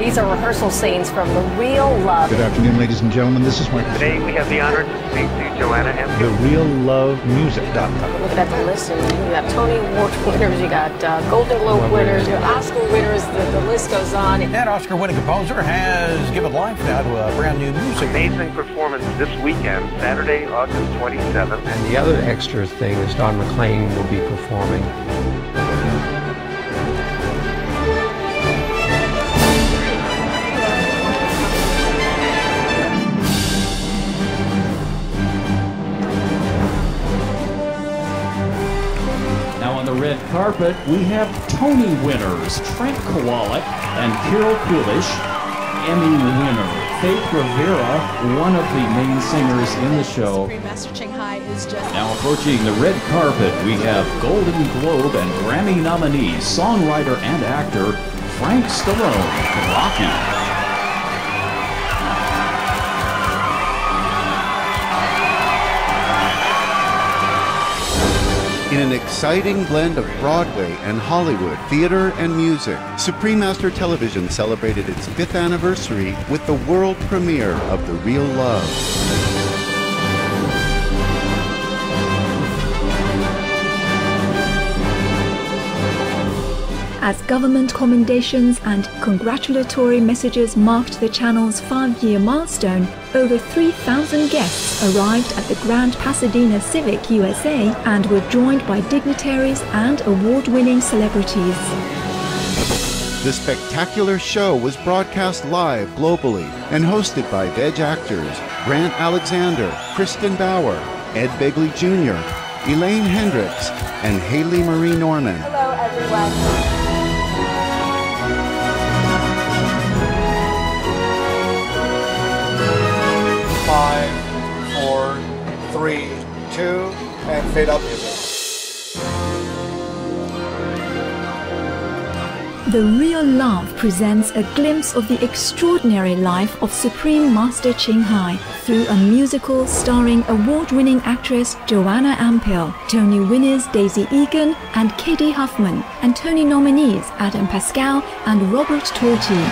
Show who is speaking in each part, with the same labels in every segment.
Speaker 1: These are rehearsal scenes from The Real Love.
Speaker 2: Good afternoon, ladies and gentlemen. This is Michael.
Speaker 3: Today we have the honor to speak to Joanna and
Speaker 2: TheRealLoveMusic.com.
Speaker 1: Looking at the list, and you got Tony Award winners, you got Golden Globe winners, you got Oscar winners, the list goes on.
Speaker 4: That Oscar-winning composer has given life now to a brand new music.
Speaker 3: amazing performance this weekend, Saturday, August 27th.
Speaker 5: And the other extra thing is Don Mclean will be performing.
Speaker 6: On the red carpet, we have Tony winners, Trent Kowalik and Carol Coolish. Emmy winner, Faith Rivera, one of the main singers in the show.
Speaker 7: Supreme Master Ching Hai is just...
Speaker 6: Now approaching the red carpet, we have Golden Globe and Grammy nominee, songwriter and actor, Frank Stallone from Rocky.
Speaker 8: In an exciting blend of Broadway and Hollywood, theater and music, Supreme Master Television celebrated its 5th anniversary with the world premiere of The Real Love.
Speaker 9: As government commendations and congratulatory messages marked the channel's 5-year milestone, over 3,000 guests arrived at the Grand Pasadena Civic, USA, and were joined by dignitaries and award-winning celebrities.
Speaker 8: The spectacular show was broadcast live globally and hosted by VEG actors Grant Alexander, Kristen Bauer, Ed Begley Jr., Elaine Hendricks, and Haley Marie Norman.
Speaker 1: Hello, everyone.
Speaker 10: 5, 4, 3, 2, and fade up music.
Speaker 9: The Real Love presents a glimpse of the extraordinary life of Supreme Master Ching Hai through a musical starring award-winning actress Joanna Ampil, Tony winners Daisy Egan and Katie Huffman, and Tony nominees Adam Pascal and Robert Torti.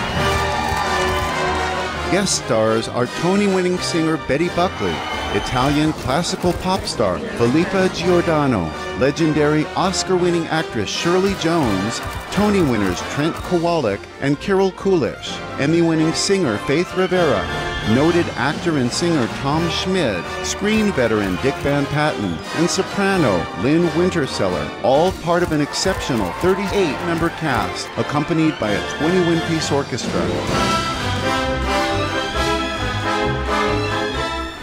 Speaker 8: Guest stars are Tony-winning singer Betty Buckley, Italian classical pop star Filippa Giordano, legendary Oscar-winning actress Shirley Jones, Tony winners Trent Kowalik and Carol Coolish, Emmy-winning singer Faith Rivera, noted actor and singer Tom Schmid, screen veteran Dick Van Patten, and soprano Lynn Winterseller, all part of an exceptional 38-member cast accompanied by a 21-piece orchestra.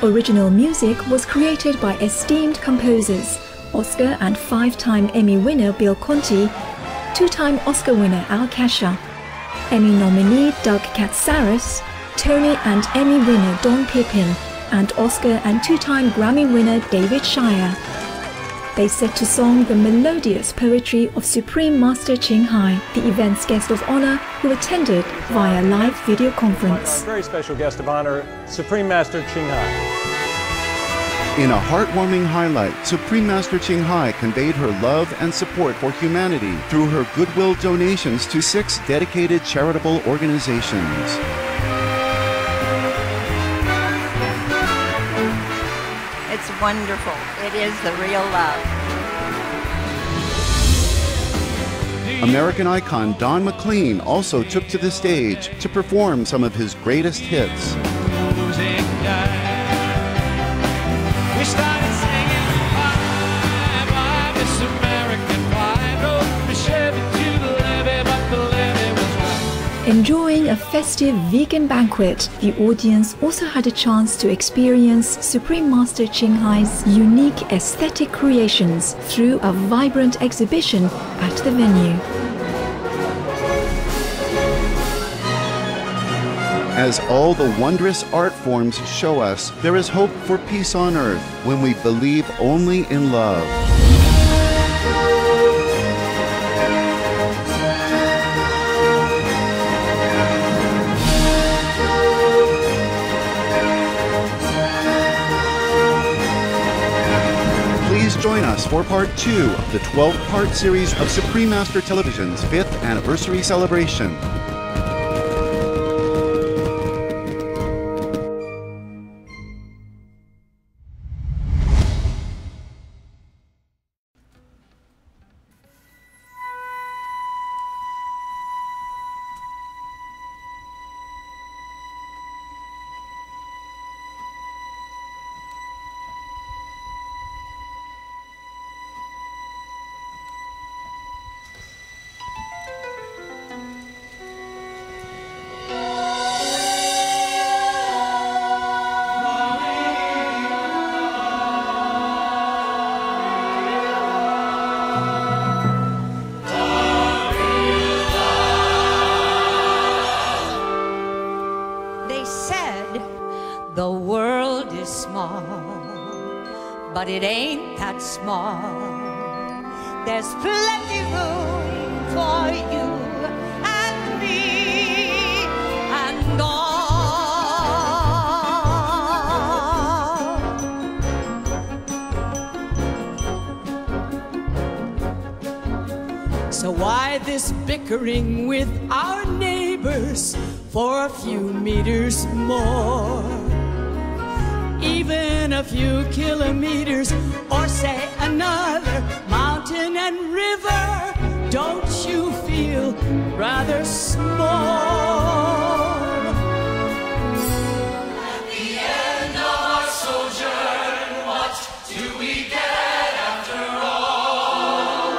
Speaker 9: Original music was created by esteemed composers, Oscar and 5-time Emmy winner Bill Conti, 2-time Oscar winner Al Kasha, Emmy nominee Doug Katsaris, Tony and Emmy winner Don Pippin, and Oscar and 2-time Grammy winner David Shire. They set to song the melodious poetry of Supreme Master Ching Hai, the event's guest of honor, who attended via live video conference.
Speaker 11: Very special guest of honor, Supreme Master Ching Hai.
Speaker 8: In a heartwarming highlight, Supreme Master Ching Hai conveyed her love and support for humanity through her goodwill donations to 6 dedicated charitable organizations.
Speaker 12: It's wonderful. It is the real love.
Speaker 8: American icon Don Mclean also took to the stage to perform some of his greatest hits.
Speaker 13: We started singing bye, bye, this American pie. Rode the Chevy to the levee, but the levee was right.
Speaker 9: Enjoying a festive vegan banquet, the audience also had a chance to experience Supreme Master Ching Hai's unique aesthetic creations through a vibrant exhibition at the venue.
Speaker 8: As all the wondrous art forms show us, there is hope for peace on earth when we believe only in love. Please join us for part 2 of the 12-part series of Supreme Master Television's 5th anniversary celebration.
Speaker 7: it ain't that small. There's plenty room for you and me and all. So why this bickering with our neighbors for a few meters more? Even a few kilometers, or say another mountain and river, don't you feel rather small?
Speaker 13: At the end of our sojourn, what do we get after all?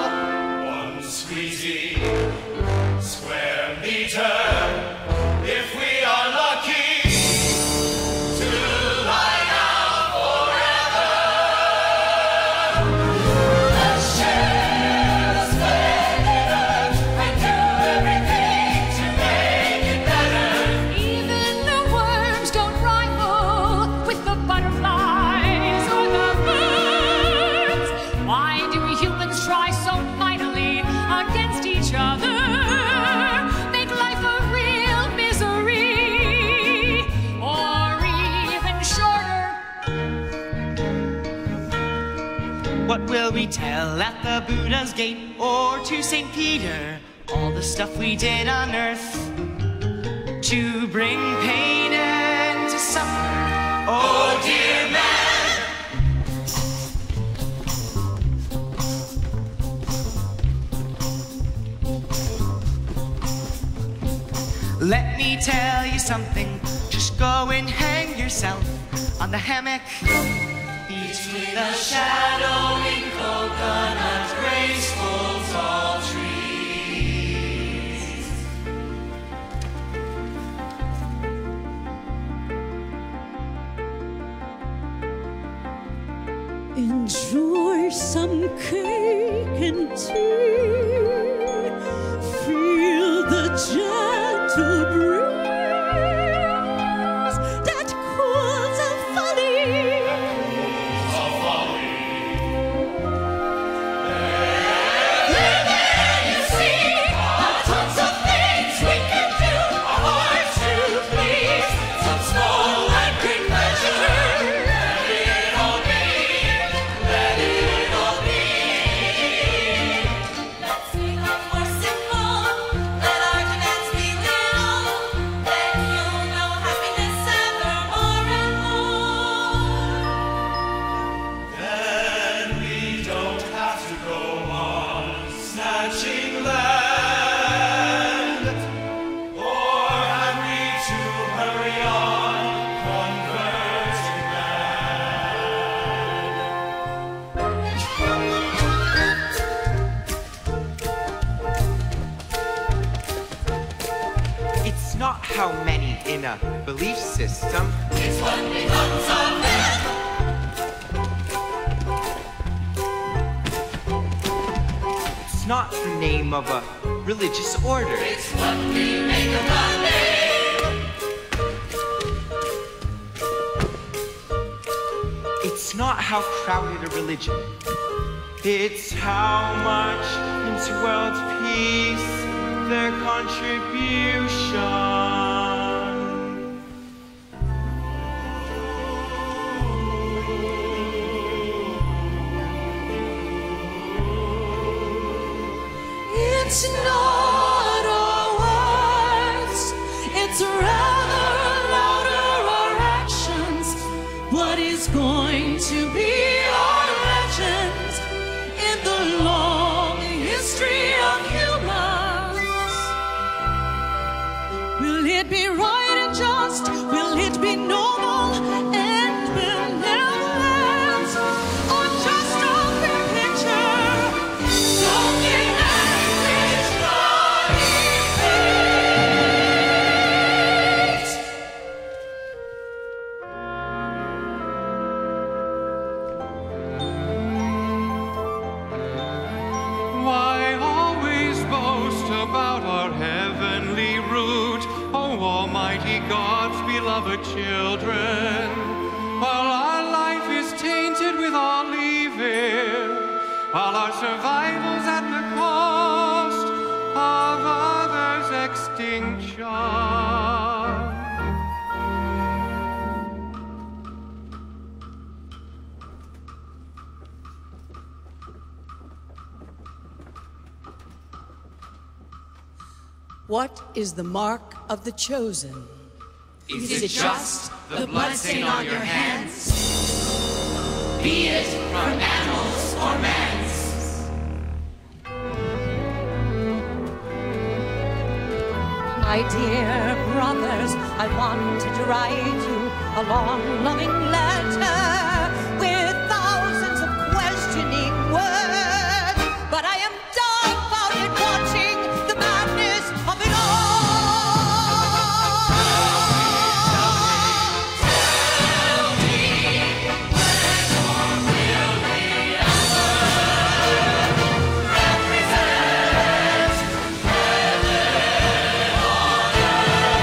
Speaker 13: One squeezy square meter, if we are lucky.
Speaker 14: What will we tell at the Buddha's gate or to St. Peter? All the stuff we did on earth to bring pain and to suffer. Oh dear man. Let me tell you something. Just go and hang yourself on the hammock between the shadowing coconut graceful tall trees.
Speaker 7: Enjoy some cake and tea. Feel the gentle breeze that cools a funny.
Speaker 14: How many in a belief system?
Speaker 13: It's what becomes of them.
Speaker 14: It's not the name of a religious order.
Speaker 13: It's what we make of our name.
Speaker 14: It's not how crowded a religion. It's how much into world peace their contribution.
Speaker 7: It's not our words, it's rather louder our actions. What is going to be our legend in the long history of humans? Will it be right and just? Will it be noble and benevolent? Or just a fair picture? Something
Speaker 13: about our heavenly root, oh Almighty God's beloved children, while our life is tainted with all evil. while our survival's at the cost of others' extinction.
Speaker 15: What is the mark of the chosen?
Speaker 14: Is it just the bloodstain on your hands? Be it from animals or man's.
Speaker 7: My dear brothers, I wanted to write you a long, loving letter with thousands of questioning words, but I am dumbfounded watching the madness of it all. Tell me when or will we ever represent heaven on earth?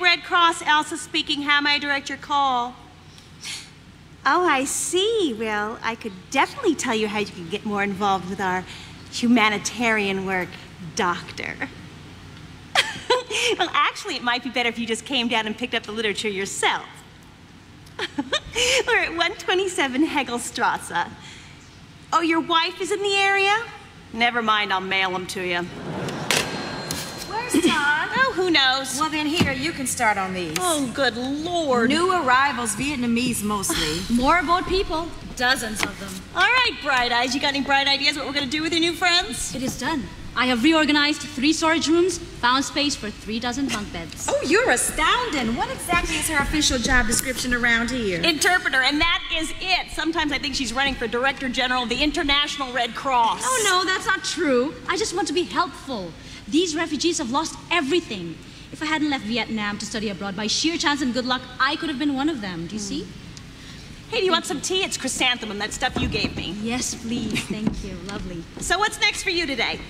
Speaker 16: Red Cross, Elsa speaking. How may I direct your call? Oh, I see. Well, I could definitely tell you how you can get more involved with our humanitarian work, Doctor. Well, actually, it might be better if you just came down and picked up the literature yourself. We're at 127 Hegelstrasse. Oh, your wife is in the area? Never mind, I'll mail them to you.
Speaker 17: Where's Todd?
Speaker 16: Oh, who knows?
Speaker 17: Well, then here, you can start on these.
Speaker 16: Oh, good Lord.
Speaker 17: New arrivals, Vietnamese mostly.
Speaker 18: More boat people, dozens of them.
Speaker 16: All right, Bright Eyes, you got any bright ideas what we're going to do with your new friends?
Speaker 18: It is done. I have reorganized 3 storage rooms, found space for 3 dozen bunk beds.
Speaker 17: Oh, you're astounding. What exactly is her official job description around here?
Speaker 16: Interpreter, and that is it. Sometimes I think she's running for Director General of the International Red Cross.
Speaker 18: Oh, no, that's not true. I just want to be helpful. These refugees have lost everything. If I hadn't left Vietnam to study abroad, by sheer chance and good luck, I could have been one of them. Do you see?
Speaker 16: Hey, do you want some tea? It's chrysanthemum, that stuff you gave me.
Speaker 18: Yes, please. Thank you. Lovely.
Speaker 16: So what's next for you today?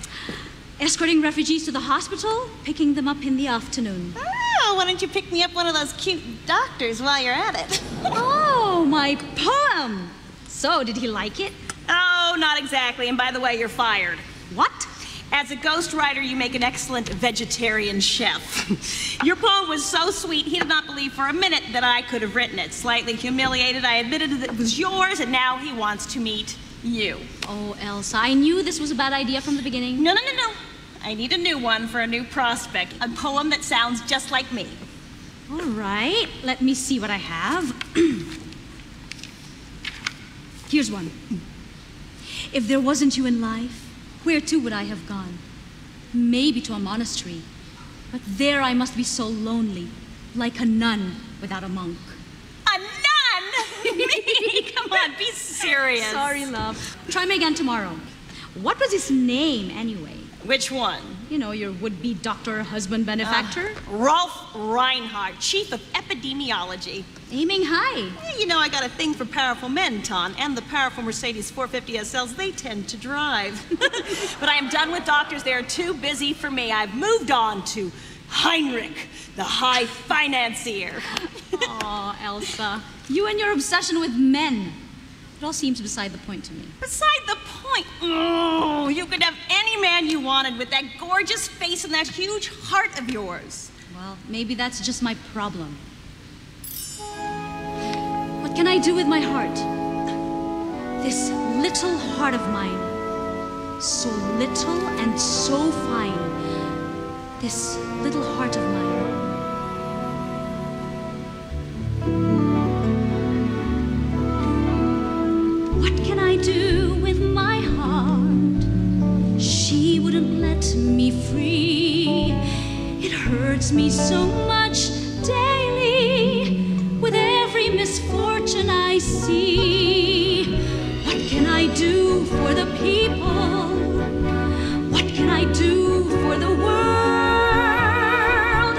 Speaker 18: Escorting refugees to the hospital, picking them up in the afternoon.
Speaker 16: Oh, why don't you pick me up one of those cute doctors while you're at it?
Speaker 18: Oh, my poem! So, did he like it?
Speaker 16: Oh, not exactly. And by the way, you're fired.
Speaker 18: What?
Speaker 16: As a ghostwriter, you make an excellent vegetarian chef. Your poem was so sweet, he did not believe for a minute that I could have written it. Slightly humiliated, I admitted that it was yours, and now he wants to meet you.
Speaker 18: Oh, Elsa, I knew this was a bad idea from the beginning.
Speaker 16: No. I need a new one for a new prospect. A poem that sounds just like me.
Speaker 18: All right, let me see what I have. Here's one. If there wasn't you in life, where to would I have gone? Maybe to a monastery, but there I must be so lonely, like a nun without a monk.
Speaker 16: A nun? Me? Come on, be serious.
Speaker 18: Sorry, love. Try me again tomorrow. What was his name, anyway?
Speaker 16: Which one?
Speaker 18: You know, your would-be doctor, husband, benefactor.
Speaker 16: Rolf Reinhardt, chief of epidemiology.
Speaker 18: Aiming high.
Speaker 16: Yeah, you know, I got a thing for powerful men, Ton, and the powerful Mercedes 450 SLs they tend to drive. But I am done with doctors. They are too busy for me. I've moved on to Heinrich, the high financier.
Speaker 18: Oh, Elsa, you and your obsession with men. It all seems beside the point to me.
Speaker 16: Beside the point? Oh, you could have any man you wanted with that gorgeous face and that huge heart of yours.
Speaker 18: Well, maybe that's just my problem. What can I do with my heart? This little heart of mine. So little and so fine. This little heart of mine. What can I do with my heart? She wouldn't let me free. It hurts me so much daily with every misfortune I see. What can I do for the people? What can I do for the world?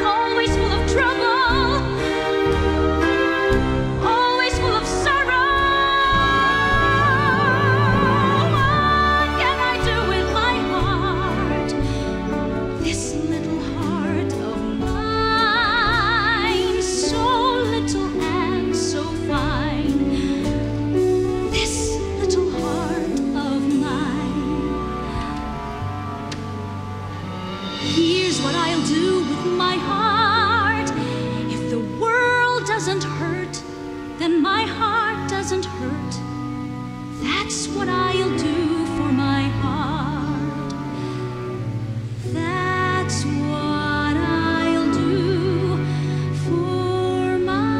Speaker 18: Always full of trouble, always full of sorrow. What can I do with my heart? This little heart of mine, so little and so fine. This little heart of mine. Here's what I'll do with my heart. If the world doesn't hurt, then my heart doesn't hurt. That's what I'll do for my heart. That's what I'll do for my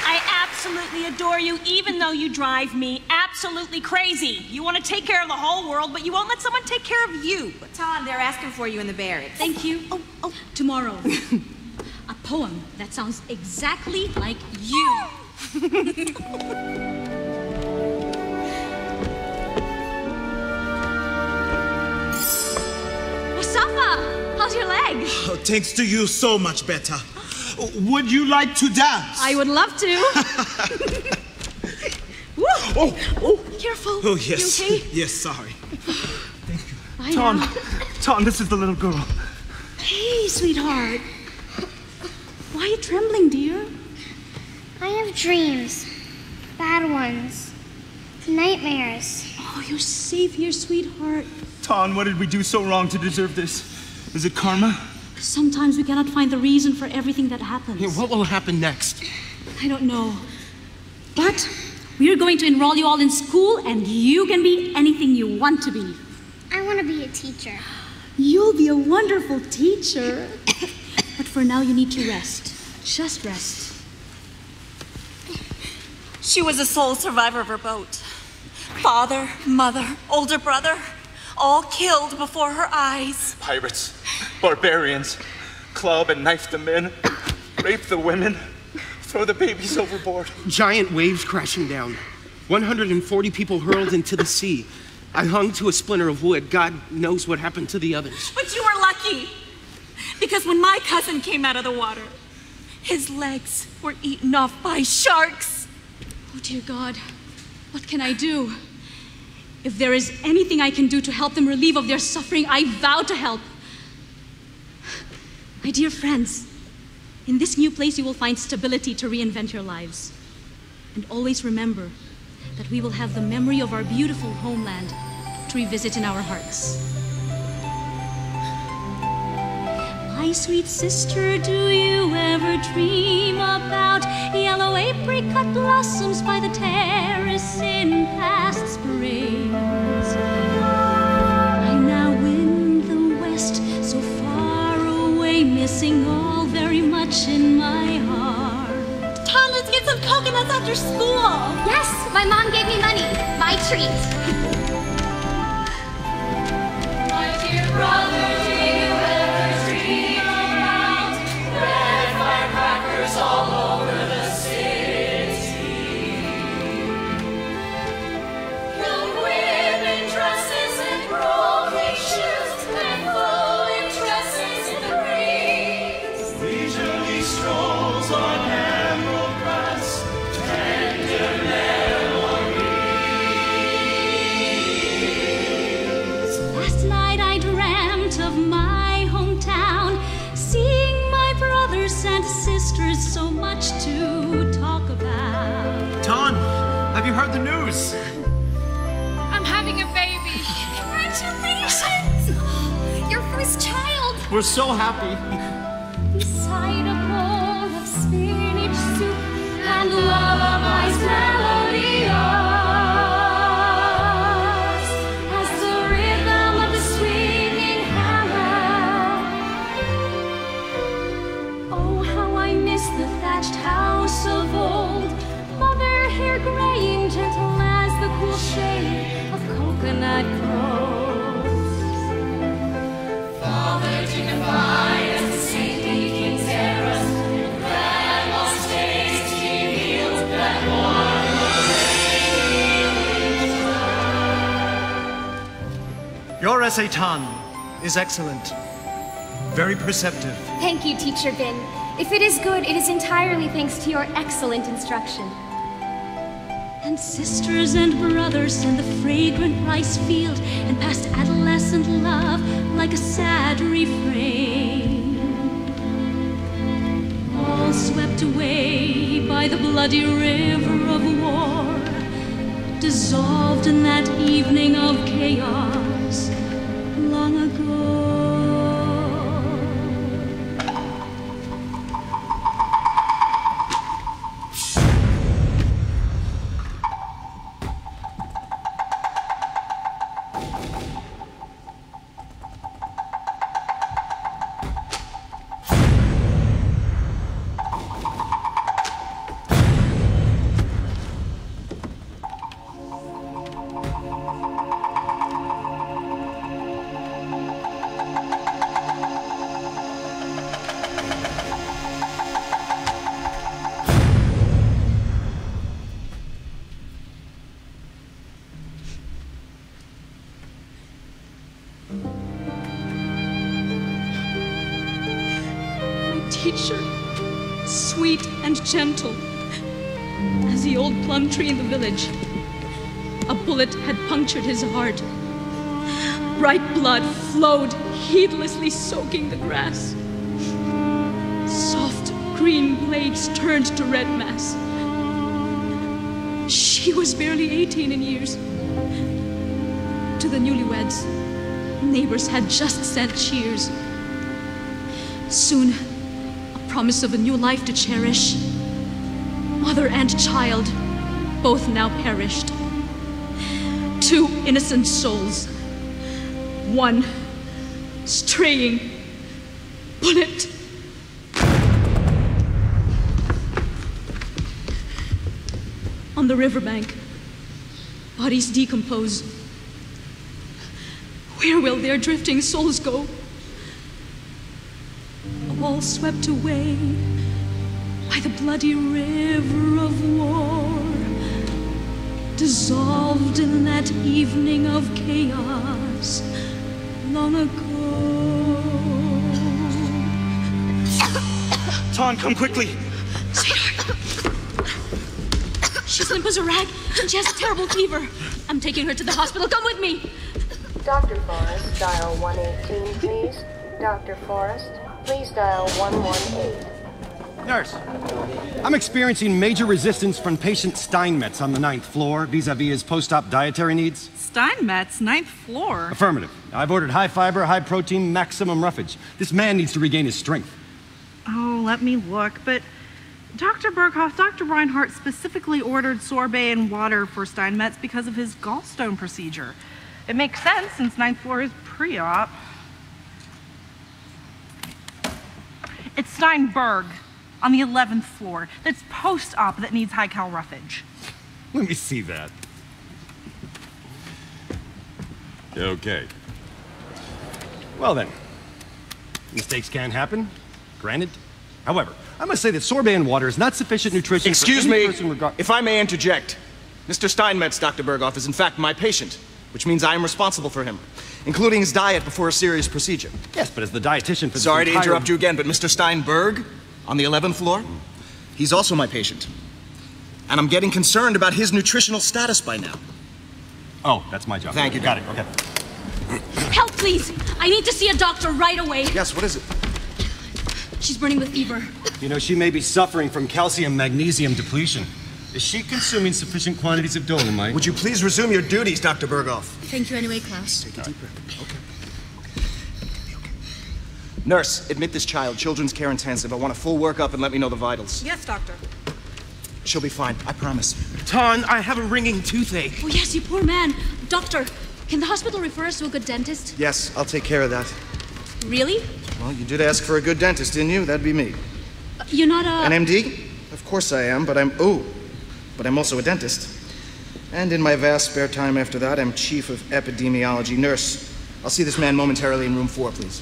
Speaker 16: I absolutely adore you, even though you drive me absolutely crazy. You want to take care of the whole world, but you won't let someone take care of you.
Speaker 17: Tom, they're asking for you in the barracks.
Speaker 18: Thank you. Tomorrow. A poem that sounds exactly like you. Wasafa! How's your leg?
Speaker 19: Oh, thanks to you, so much better. Would you like to dance?
Speaker 18: I would love to.
Speaker 19: Oh,
Speaker 18: careful.
Speaker 19: Oh, yes.
Speaker 18: You okay?
Speaker 19: Yes, sorry.
Speaker 18: Bye
Speaker 19: Tom,
Speaker 18: now.
Speaker 19: Tom, this is the little girl.
Speaker 18: Hey, sweetheart. Why are you trembling, dear?
Speaker 20: I have dreams. Bad ones. Nightmares.
Speaker 18: Oh, you're safe here, sweetheart.
Speaker 19: Tom, what did we do so wrong to deserve this? Is it karma?
Speaker 18: Sometimes we cannot find the reason for everything that happens.
Speaker 19: Yeah, what will happen next?
Speaker 18: I don't know. But we are going to enroll you all in school, and you can be anything you want to be.
Speaker 20: I want to be a teacher.
Speaker 18: You'll be a wonderful teacher. But for now, you need to rest. Just rest.
Speaker 16: She was a sole survivor of her boat. Father, mother, older brother, all killed before her eyes.
Speaker 21: Pirates, barbarians, club and knife the men, rape the women, throw the babies overboard.
Speaker 22: Giant waves crashing down. 140 people hurled into the sea. I hung to a splinter of wood. God knows what happened to the others.
Speaker 16: But you were lucky, because when my cousin came out of the water, his legs were eaten off by sharks.
Speaker 18: Oh, dear God, what can I do? If there is anything I can do to help them relieve of their suffering, I vow to help. My dear friends, in this new place you will find stability to reinvent your lives. And always remember that we will have the memory of our beautiful homeland to revisit in our hearts. My sweet sister, do you ever dream about yellow apricot blossoms by the terrace in past springs? I now in the west, so far away, missing all very much in my heart.
Speaker 16: Tom, let's get some coconuts after school.
Speaker 20: Yes, my mom gave me money. My treat.
Speaker 13: My dear brother, do you ever dream about red firecrackers all over the city? Young women dresses and broken shoes and flowing dresses in the breeze. Leisurely strolls on emerald grass, tender
Speaker 18: Last night I dreamt of my hometown, seeing my brothers and sisters, so much to talk about.
Speaker 19: Tom, have you heard the news?
Speaker 17: I'm having a baby. Congratulations! Your first child.
Speaker 19: We're so happy.
Speaker 18: Beside a bowl of spinach soup and lullabies melodious, as the rhythm of the swinging hammer. Oh, how I miss the thatched house of old, mother hair graying gentle as the cool shade of coconut groves.
Speaker 13: Father dignified as the saintly king's terrace, and grandma's tasty meals that warm
Speaker 23: Your essay, Tan, is excellent. Very perceptive.
Speaker 17: Thank you, Teacher Bin. If it is good, it is entirely thanks to your excellent instruction.
Speaker 18: And sisters and brothers in the fragrant rice field, and past adolescent love like a sad refrain. All swept away by the bloody river of war, dissolved in that evening of chaos long ago. nature, sweet and gentle as the old plum tree in the village. A bullet had punctured his heart. Bright blood flowed, heedlessly soaking the grass. Soft green blades turned to red mass. She was barely 18 in years. To the newlyweds, neighbors had just sent cheers. Soon, a promise of a new life to cherish. Mother and child, both now perished. Two innocent souls, one straying bullet. On the riverbank, bodies decompose. Where will their drifting souls go? All swept away by the bloody river of war, dissolved in that evening of chaos long ago.
Speaker 21: Ton, come quickly.
Speaker 18: Sweetheart. She's limp as a rag, and she has a terrible fever. I'm taking her to the hospital. Come with me.
Speaker 2: Dr. Forrest, dial 118, please. Dr. Forrest, please dial 118.
Speaker 3: Nurse, I'm experiencing major resistance from patient Steinmetz on the 9th floor vis-a-vis his post-op dietary needs.
Speaker 4: Steinmetz, 9th floor?
Speaker 3: Affirmative. I've ordered high fiber, high protein, maximum roughage. This man needs to regain his strength.
Speaker 4: Oh, let me look, but Dr. Berghoff, Dr. Reinhardt specifically ordered sorbet and water for Steinmetz because of his gallstone procedure. It makes sense since 9th floor is pre-op. It's Steinberg on the 11th floor. That's post-op that needs high-cal roughage.
Speaker 3: Let me see that. Okay. Well then, mistakes can happen, granted. However, I must say that sorbet and water is not sufficient nutrition
Speaker 24: Excuse
Speaker 3: for any
Speaker 24: me,
Speaker 3: person
Speaker 24: if I may interject. Mr. Steinmetz, Dr. Berghoff, is in fact my patient, which means I am responsible for him, including his diet before a serious procedure.
Speaker 3: Yes, but as the dietitian for
Speaker 24: Sorry
Speaker 3: this
Speaker 24: to interrupt you again, but Mr. Steinberg, on the 11th floor, he's also my patient. And I'm getting concerned about his nutritional status by now.
Speaker 3: Oh, that's my job.
Speaker 24: Thank you.
Speaker 3: Got it, okay.
Speaker 18: Help, please! I need to see a doctor right away.
Speaker 24: Yes, what is it?
Speaker 18: She's burning with fever.
Speaker 3: You know, she may be suffering from calcium-magnesium depletion. Is she consuming sufficient quantities of dolomite?
Speaker 24: Would you please resume your duties, Dr. Berghoff?
Speaker 18: Thank you anyway, Klaus.
Speaker 24: Take a deep breath. Okay. Nurse, admit this child. Children's care intensive. I want a full workup and let me know the vitals.
Speaker 4: Yes, doctor.
Speaker 24: She'll be fine, I promise.
Speaker 22: Ton, I have a ringing toothache.
Speaker 18: Oh, yes, you poor man. Doctor, can the hospital refer us to a good dentist?
Speaker 24: Yes, I'll take care of that.
Speaker 18: Really?
Speaker 24: Well, you did ask for a good dentist, didn't you? That'd be me.
Speaker 18: You're not a...
Speaker 24: An MD? Of course I am, but I'm also a dentist. And in my vast spare time after that, I'm chief of epidemiology. Nurse, I'll see this man momentarily in room 4, please.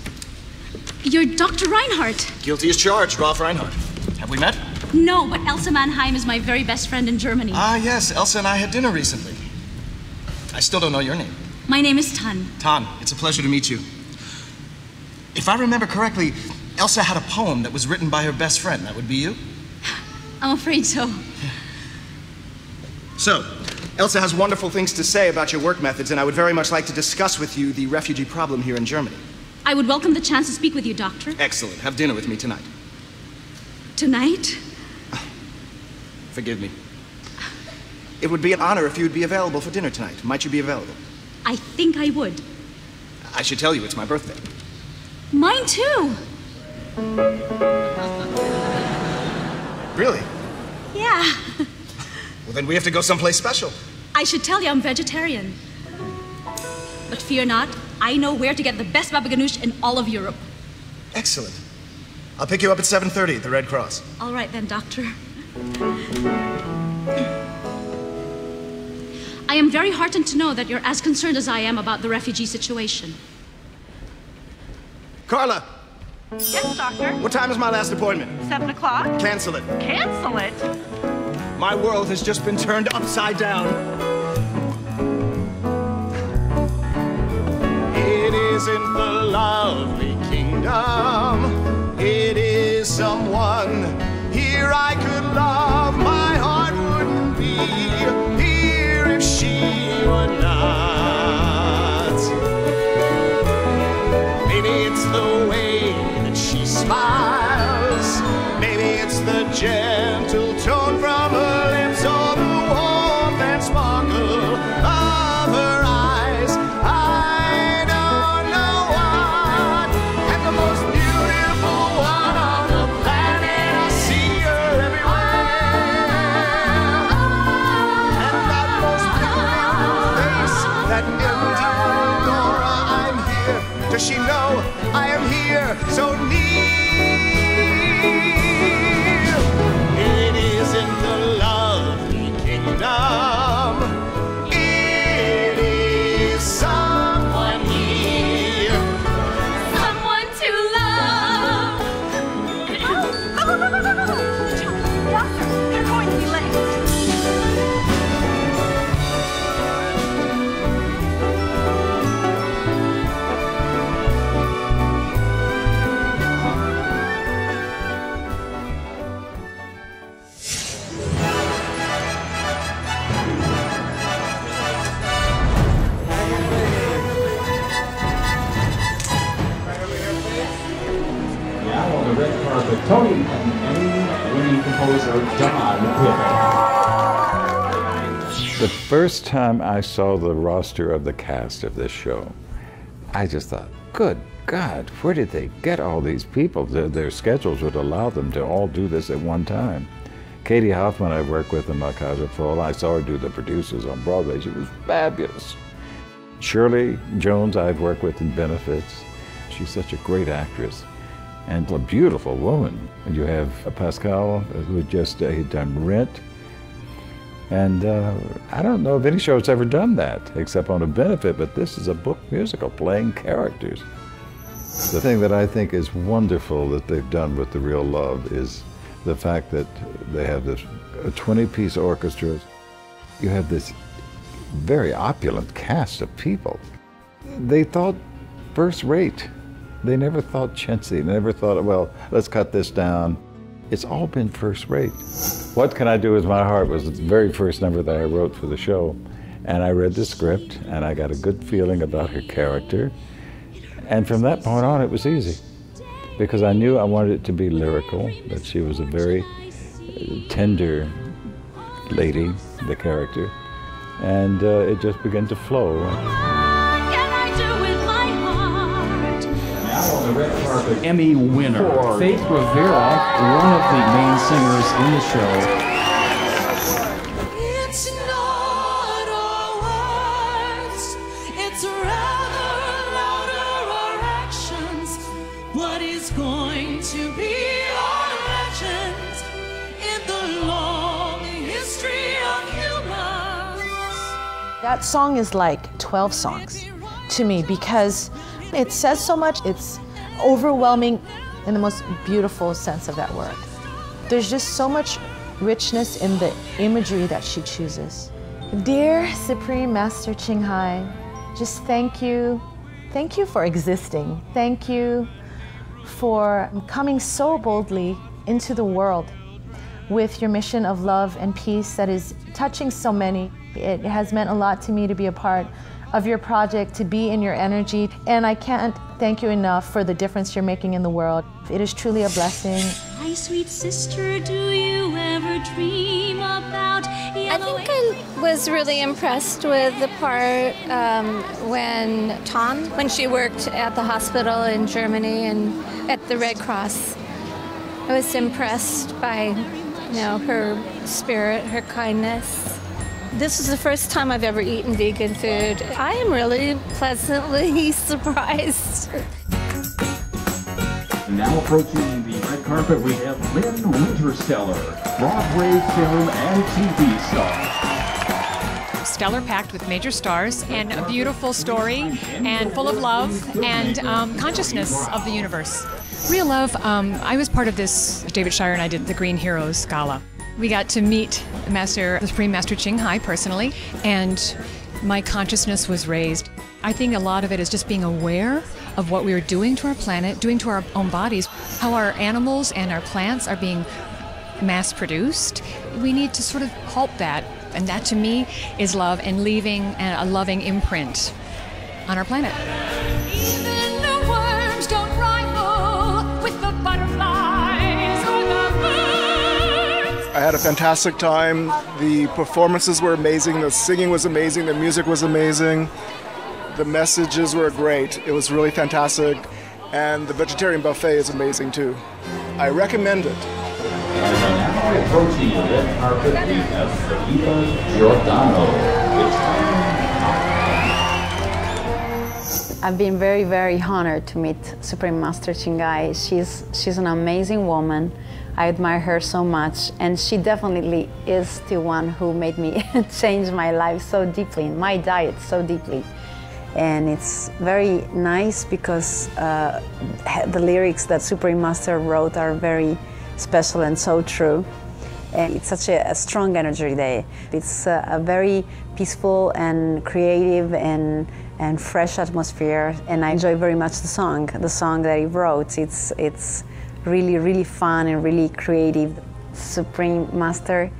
Speaker 18: You're Dr. Reinhardt.
Speaker 24: Guilty as charged, Rolf Reinhardt. Have we met?
Speaker 18: No, but Elsa Mannheim is my very best friend in Germany.
Speaker 24: Ah, yes, Elsa and I had dinner recently. I still don't know your name.
Speaker 18: My name is Tan.
Speaker 24: Tan, it's a pleasure to meet you. If I remember correctly, Elsa had a poem that was written by her best friend. That would be you?
Speaker 18: I'm afraid so.
Speaker 24: So, Elsa has wonderful things to say about your work methods, and I would very much like to discuss with you the refugee problem here in Germany.
Speaker 18: I would welcome the chance to speak with you, Doctor.
Speaker 24: Excellent. Have dinner with me tonight.
Speaker 18: Tonight?
Speaker 24: Forgive me. It would be an honor if you would be available for dinner tonight. Might you be available?
Speaker 18: I think I would.
Speaker 24: I should tell you it's my birthday.
Speaker 18: Mine too.
Speaker 24: Really?
Speaker 18: Yeah.
Speaker 24: Well, then we have to go someplace special.
Speaker 18: I should tell you I'm vegetarian. But fear not, I know where to get the best baba ganoush in all of Europe.
Speaker 24: Excellent. I'll pick you up at 7:30 at the Red Cross.
Speaker 18: All right then, Doctor. I am very heartened to know that you're as concerned as I am about the refugee situation.
Speaker 24: Carla!
Speaker 4: Yes, doctor?
Speaker 24: What time is my last appointment?
Speaker 4: 7 o'clock?
Speaker 24: Cancel it.
Speaker 4: Cancel it?
Speaker 24: My world has just been turned upside down. It isn't the lovely kingdom. It is somewhat
Speaker 1: gentle tone from her lips or the warmth and sparkle of her eyes. I don't know what. And the most beautiful one on the planet, I see her everywhere. And that most beautiful face, that empty Dora, I'm here. Does she know I am here so near? It is in the lovely kingdom. It is someone here.
Speaker 18: Someone to love.
Speaker 4: Doctor, you're going to be late.
Speaker 5: Now on the red carpet, Tony Emmy-winning composer Don Piven.
Speaker 6: The first time I saw the roster of the cast of this show, I just thought, good God, where did they get all these people? Their schedules would allow them to all do this at one time. Katie Hoffman I worked with in La Casa Full. I saw her do the producers on Broadway. She was fabulous. Shirley Jones I've worked with in Benefits. She's such a great actress and a beautiful woman. And you have Pascal, who just had done Rent. And I don't know if any show has ever done that, except on a Benefit, but this is a book musical, playing characters. The thing that I think is wonderful that they've done with The Real Love is the fact that they have this 20-piece orchestra. You have this very opulent cast of people. They thought first rate. They never thought chintzy. They never thought, well, let's cut this down. It's all been first rate. What Can I Do With My Heart was the very first number that I wrote for the show. And I read the script, and I got a good feeling about her character. And from that point on, it was easy. Because I knew I wanted it to be lyrical, that she was a very tender lady, the character. And it just began to flow.
Speaker 5: Now on the red carpet, Emmy winner Faith Rivera, one of the main singers in the show.
Speaker 7: It's not our words, it's rather louder our actions. What is going to be our legend in the long history of humans?
Speaker 10: That song is like 12 songs to me because it says so much. It's overwhelming in the most beautiful sense of that word. There's just so much richness in the imagery that she chooses. Dear Supreme Master Ching Hai, just thank you. Thank you for existing. Thank you for coming so boldly into the world with your mission of love and peace that is touching so many. It has meant a lot to me to be a part of your project, to be in your energy, and I can't thank you enough for the difference you're making in the world. It is truly a blessing.
Speaker 18: My sweet sister, do you ever dream about yellow?
Speaker 25: I think I was really impressed with the part when she worked at the hospital in Germany and at the Red Cross. I was impressed by, her spirit, her kindness. This is the first time I've ever eaten vegan food. I am really pleasantly surprised.
Speaker 5: Now approaching the red carpet, we have Lynn Wintersteller, Broadway film and TV star.
Speaker 26: Stellar packed with major stars and a beautiful story and full of love and consciousness of the universe. Real Love, I was part of this, David Shire and I did the Green Heroes Gala. We got to meet the Supreme Master Ching Hai personally, and my consciousness was raised. I think a lot of it is just being aware of what we are doing to our planet, doing to our own bodies, how our animals and our plants are being mass-produced. We need to sort of halt that, and that to me is love and leaving a loving imprint on our planet.
Speaker 18: Even the worms don't rival with the butterflies or the birds.
Speaker 8: I had a fantastic time. The performances were amazing, the singing was amazing, the music was amazing, the messages were great. It was really fantastic, and the vegetarian buffet is amazing too. I recommend it.
Speaker 5: Now approaching the red carpet, we have Pasadena Giordano.
Speaker 9: I've been very, very honored to meet Supreme Master Ching Hai. She's an amazing woman. I admire her so much, and she definitely is the one who made me change my life so deeply, my diet so deeply. And it's very nice because the lyrics that Supreme Master wrote are very special and so true. And it's such a strong energy there. It's a very peaceful and creative and fresh atmosphere, and I enjoy very much the song that he wrote. It's really, really fun and really creative. Supreme Master,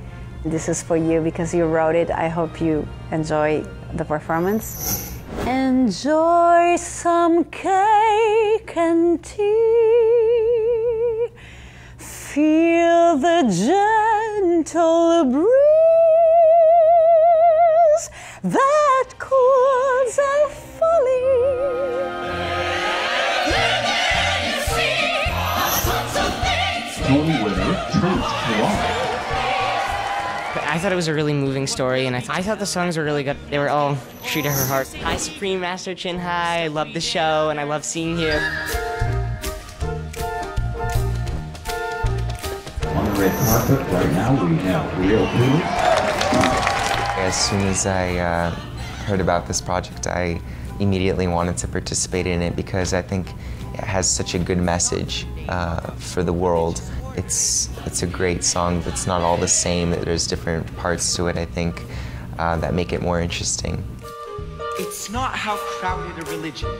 Speaker 9: this is for you because you wrote it. I hope you enjoy the performance. Enjoy some cake and tea. Feel the gentle breeze that chords are falling.
Speaker 5: Tony winner, Truth Collide.
Speaker 11: I thought it was a really moving story, and I thought the songs were really good. They were all true to her heart. Hi, Supreme Master Ching Hai. I love the show, and I love seeing you.
Speaker 5: On the red carpet right now, we have Real Blue.
Speaker 12: As soon as I heard about this project, I immediately wanted to participate in it because I think it has such a good message for the world. It's a great song. It's not all the same. There's different parts to it, I think, that make it more interesting.
Speaker 14: It's not how crowded a religion.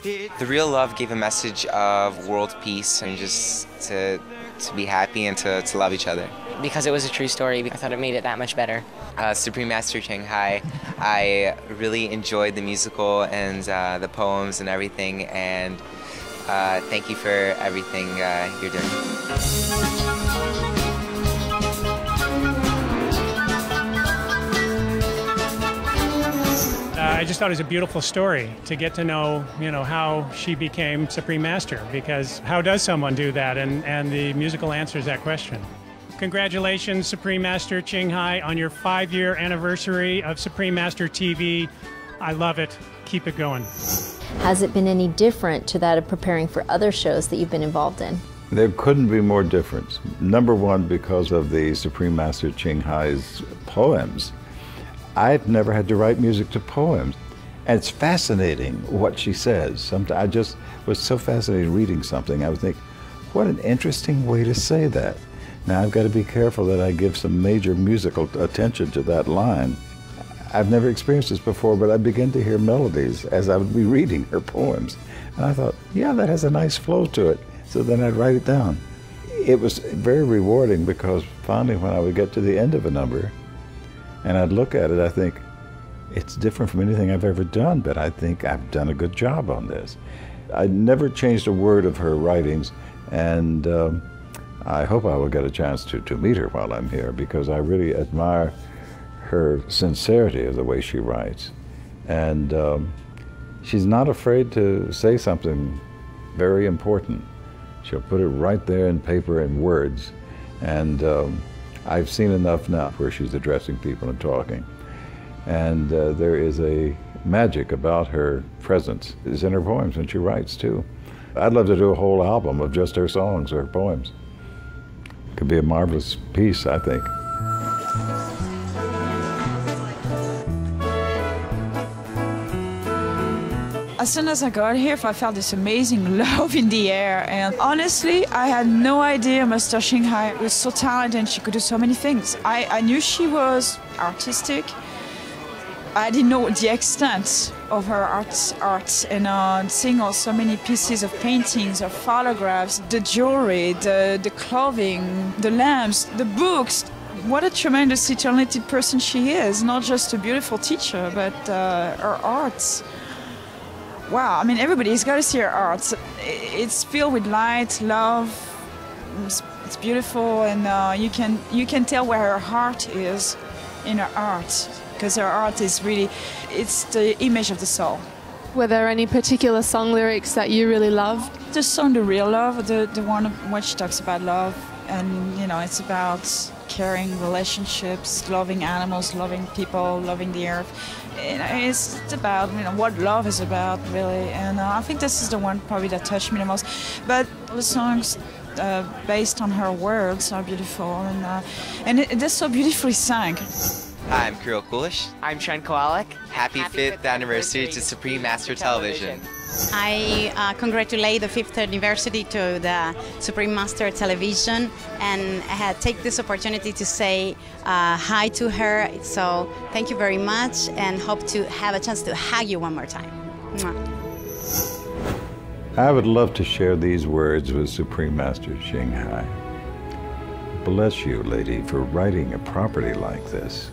Speaker 12: The Real Love gave a message of world peace and just to be happy and to love each other.
Speaker 11: Because it was a true story, I thought it made it that much better.
Speaker 12: Supreme Master Ching Hai, I really enjoyed the musical and the poems and everything, and thank you for everything you're doing.
Speaker 15: I just thought it was a beautiful story to get to know, how she became Supreme Master, because how does someone do that? And the musical answers that question. Congratulations, Supreme Master Ching Hai, on your 5-year anniversary of Supreme Master TV. I love it. Keep it going.
Speaker 27: Has it been any different to that of preparing for other shows that you've been involved in?
Speaker 6: There couldn't be more difference. Number one, because of the Supreme Master Ching Hai's poems. I've never had to write music to poems. And it's fascinating what she says. Sometimes I just was so fascinated reading something. I would think, what an interesting way to say that. Now I've got to be careful that I give some major musical attention to that line. I've never experienced this before, but I began to hear melodies as I would be reading her poems. And I thought, yeah, that has a nice flow to it. So then I'd write it down. It was very rewarding because finally when I would get to the end of a number and I'd look at it, I think, it's different from anything I've ever done, but I think I've done a good job on this. I never changed a word of her writings, and I hope I will get a chance to meet her while I'm here because I really admire her sincerity of the way she writes. And she's not afraid to say something very important. She'll put it right there in paper and words. And I've seen enough now where she's addressing people and talking. And there is a magic about her presence. It's in her poems when she writes too. I'd love to do a whole album of just her songs or her poems. Could be a marvelous piece, I think.
Speaker 28: As soon as I got here, I felt this amazing love in the air. And honestly, I had no idea Master Ching Hai was so talented and she could do so many things. I knew she was artistic. I didn't know the extent of her art and seeing all so many pieces of paintings, of photographs, the jewelry, the clothing, the lamps, the books. What a tremendously talented person she is, not just a beautiful teacher, but her arts. Wow, I mean, everybody's got to see her art. It's filled with light, love, It's beautiful, and you can tell where her heart is in her art, because her art is really, it's the image of the soul.
Speaker 2: Were there any particular song lyrics that you really loved?
Speaker 28: The song "The Real Love," the one which talks about love, and it's about caring relationships, loving animals, loving people, loving the earth. It's about what love is about, really. And I think this is the one probably that touched me the most. But the songs based on her words are beautiful, and they're so beautifully sung.
Speaker 12: Hi, I'm Kirill Kulish.
Speaker 11: I'm Trent Kowalik.
Speaker 12: Happy 5th anniversary to Supreme Master Television.
Speaker 13: I congratulate the 5th anniversary to the Supreme Master Television, and I take this opportunity to say hi to her. So thank you very much, and hope to have a chance to hug you one more time. Mwah.
Speaker 6: I would love to share these words with Supreme Master Xinghai. Bless you, lady, for writing a property like this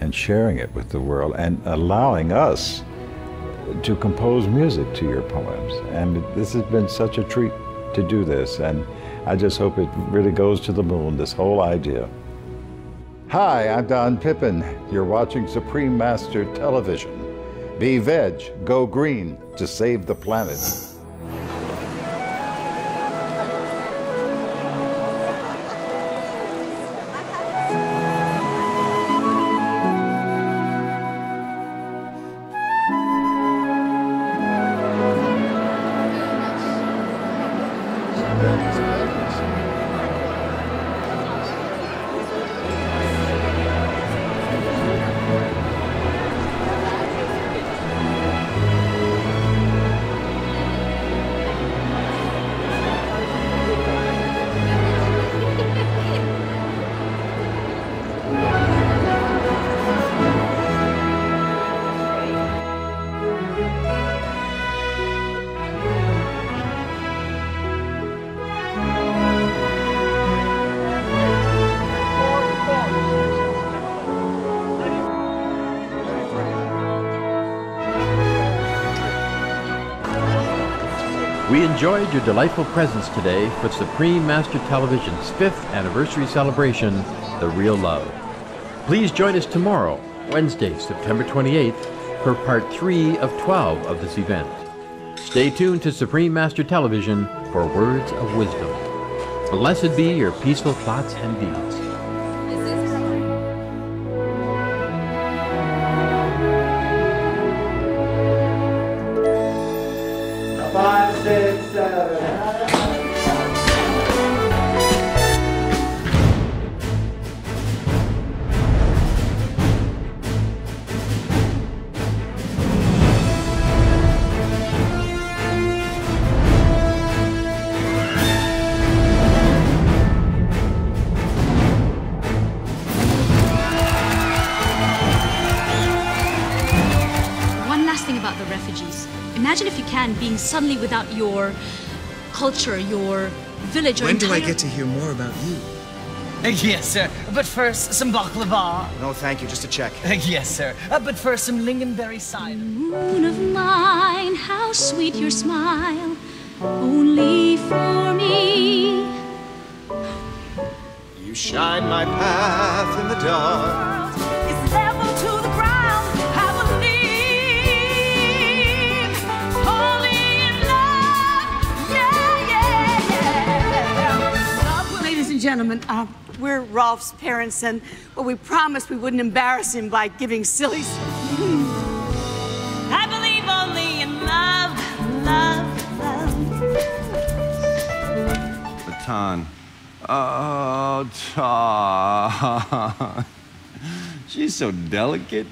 Speaker 6: and sharing it with the world and allowing us to compose music to your poems. And this has been such a treat to do this, and I just hope it really goes to the moon, this whole idea. Hi, I'm Don Pippin. You're watching Supreme Master Television. Be veg, go green to save the planet.
Speaker 16: We enjoyed your delightful presence today for Supreme Master Television's 5th anniversary celebration, The Real Love. Please join us tomorrow, Wednesday, September 28th, for part 3 of 12 of this event. Stay tuned to Supreme Master Television for words of wisdom. Blessed be your peaceful thoughts and deeds.
Speaker 1: 5, 6, 7.
Speaker 18: One last thing about the refugees. Imagine, if you can, being suddenly without your culture, your village, or
Speaker 24: When do I
Speaker 18: entire...
Speaker 24: get to hear more about you?
Speaker 17: Yes, sir. But first, some baklava.
Speaker 24: No, thank you. Just a check.
Speaker 17: Yes, sir. But first, some lingonberry cider.
Speaker 18: Moon of mine, how sweet your smile, only for me.
Speaker 1: You shine my path in the dark.
Speaker 18: It's level to the ground, I believe. Falling in love, yeah, yeah, yeah.
Speaker 19: Ladies and gentlemen, we're Rolf's parents, and we promised we wouldn't embarrass him by giving silly.
Speaker 18: I believe only in love, love, love.
Speaker 3: Baton. Oh, Todd. She's so delicate.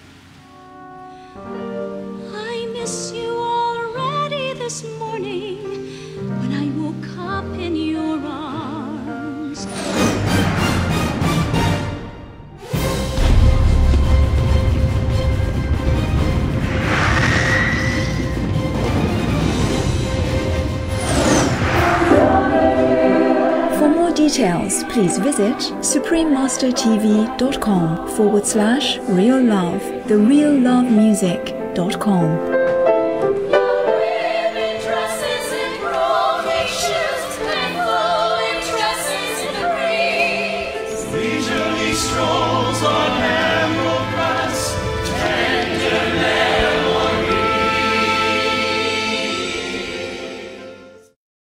Speaker 18: I miss you already this morning when I woke up in your arms.
Speaker 20: For more details, please visit suprememastertv.com/real love, thereallovemusic.com.
Speaker 18: Dresses and coronations and full in dresses and
Speaker 1: strolls on